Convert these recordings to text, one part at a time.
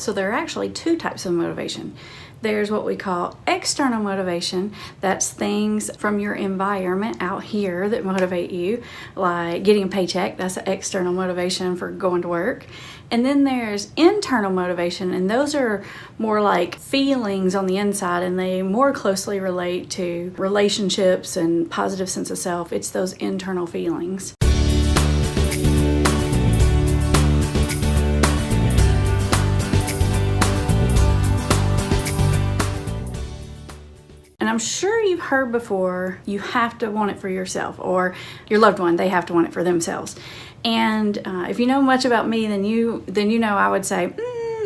So there are actually two types of motivation. There's what we call external motivation. That's things from your environment out here that motivate you, like getting a paycheck. That's an external motivation for going to work. And then there's internal motivation, and those are more like feelings on the inside, and they more closely relate to relationships and positive sense of self. It's those internal feelings. And I'm sure you've heard before, you have to want it for yourself, or your loved one, they have to want it for themselves. And if you know much about me, then you know I would say,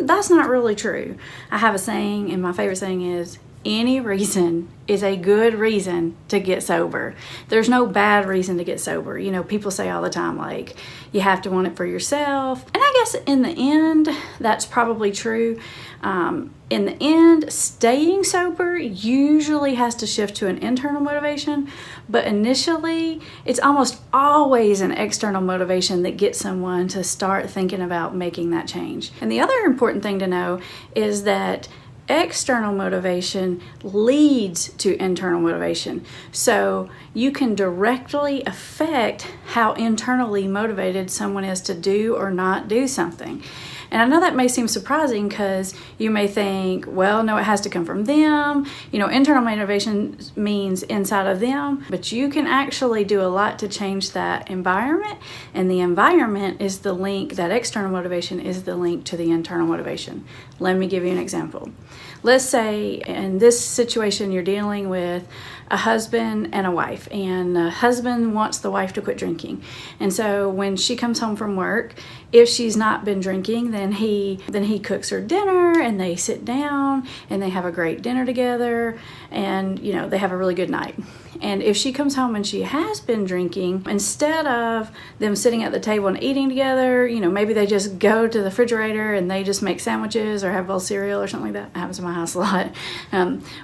that's not really true. I have a saying, and my favorite saying is, any reason is a good reason to get sober. There's no bad reason to get sober. You know, people say all the time, like, you have to want it for yourself. And I guess in the end, that's probably true. In the end, staying sober usually has to shift to an internal motivation, but initially, it's almost always an external motivation that gets someone to start thinking about making that change. And the other important thing to know is that external motivation leads to internal motivation. So you can directly affect how internally motivated someone is to do or not do something. And I know that may seem surprising because you may think, well, no, it has to come from them. You know, internal motivation means inside of them, but you can actually do a lot to change that environment. And the environment is the link, that external motivation is the link to the internal motivation. Let me give you an example. Let's say in this situation, you're dealing with a husband and a wife, and the husband wants the wife to quit drinking. And so when she comes home from work, if she's not been drinking, then he cooks her dinner, and they sit down and they have a great dinner together, and you know, they have a really good night. And if she comes home and she has been drinking, instead of them sitting at the table and eating together, you know, maybe they just go to the refrigerator and they just make sandwiches or have a bowl of cereal or something like that. It happens in my house a lot.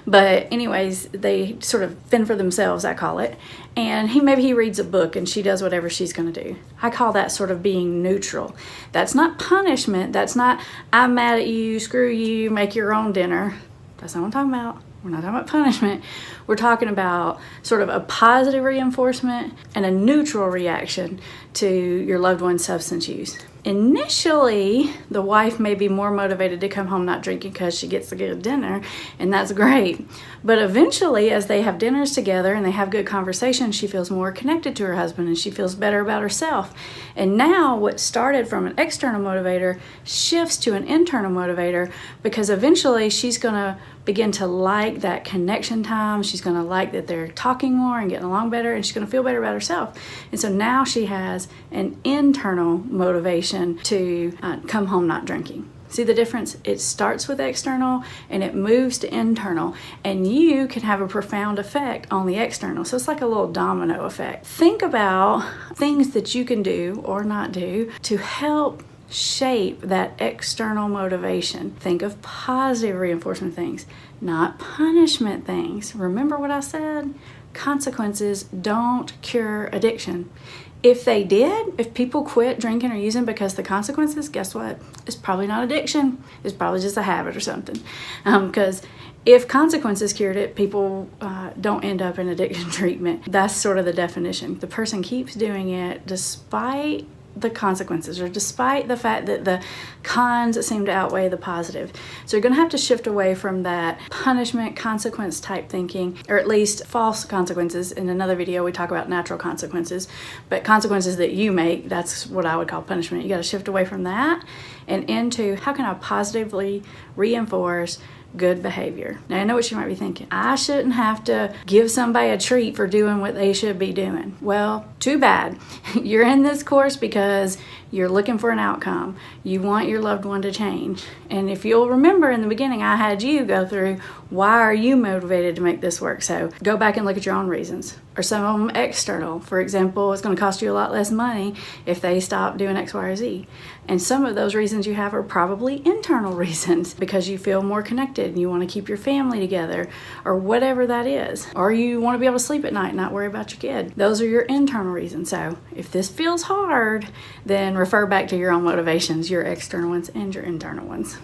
But anyways, they sort of fend for themselves, I call it. And maybe he reads a book and she does whatever she's going to do. I call that sort of being neutral. That's not punishment. That's not, I'm mad at you, screw you, make your own dinner. That's not what I'm talking about. We're not talking about punishment. We're talking about sort of a positive reinforcement and a neutral reaction to your loved one's substance use. Initially, the wife may be more motivated to come home not drinking because she gets a good dinner, and that's great. But eventually, as they have dinners together and they have good conversation, she feels more connected to her husband and she feels better about herself. And now what started from an external motivator shifts to an internal motivator, because eventually she's going to begin to like that connection time. She's going to like that they're talking more and getting along better, and she's going to feel better about herself. And so now she has an internal motivation to come home not drinking. See the difference? It starts with external and it moves to internal, and you can have a profound effect on the external. So it's like a little domino effect. Think about things that you can do or not do to help shape that external motivation. Think of positive reinforcement things, not punishment things. Remember what I said? Consequences don't cure addiction. If they did, if people quit drinking or using because the consequences, guess what? It's probably not addiction. It's probably just a habit or something. Because if consequences cured it, people don't end up in addiction treatment. That's sort of the definition. The person keeps doing it despite the consequences, or despite the fact that the cons seem to outweigh the positive. So you're going to have to shift away from that punishment consequence type thinking, or at least false consequences. In another video we talk about natural consequences, but consequences that you make, that's what I would call punishment. You got to shift away from that and into, how can I positively reinforce good behavior? Now, I know what you might be thinking. I shouldn't have to give somebody a treat for doing what they should be doing. Well, too bad. You're in this course because you're looking for an outcome. You want your loved one to change. And if you'll remember in the beginning, I had you go through, why are you motivated to make this work? So go back and look at your own reasons. Or some of them external. For example, it's going to cost you a lot less money if they stop doing X, Y, or Z. And some of those reasons you have are probably internal reasons, because you feel more connected and you want to keep your family together, or whatever that is. Or you want to be able to sleep at night and not worry about your kid. Those are your internal reasons. So if this feels hard, then refer back to your own motivations, your external ones and your internal ones.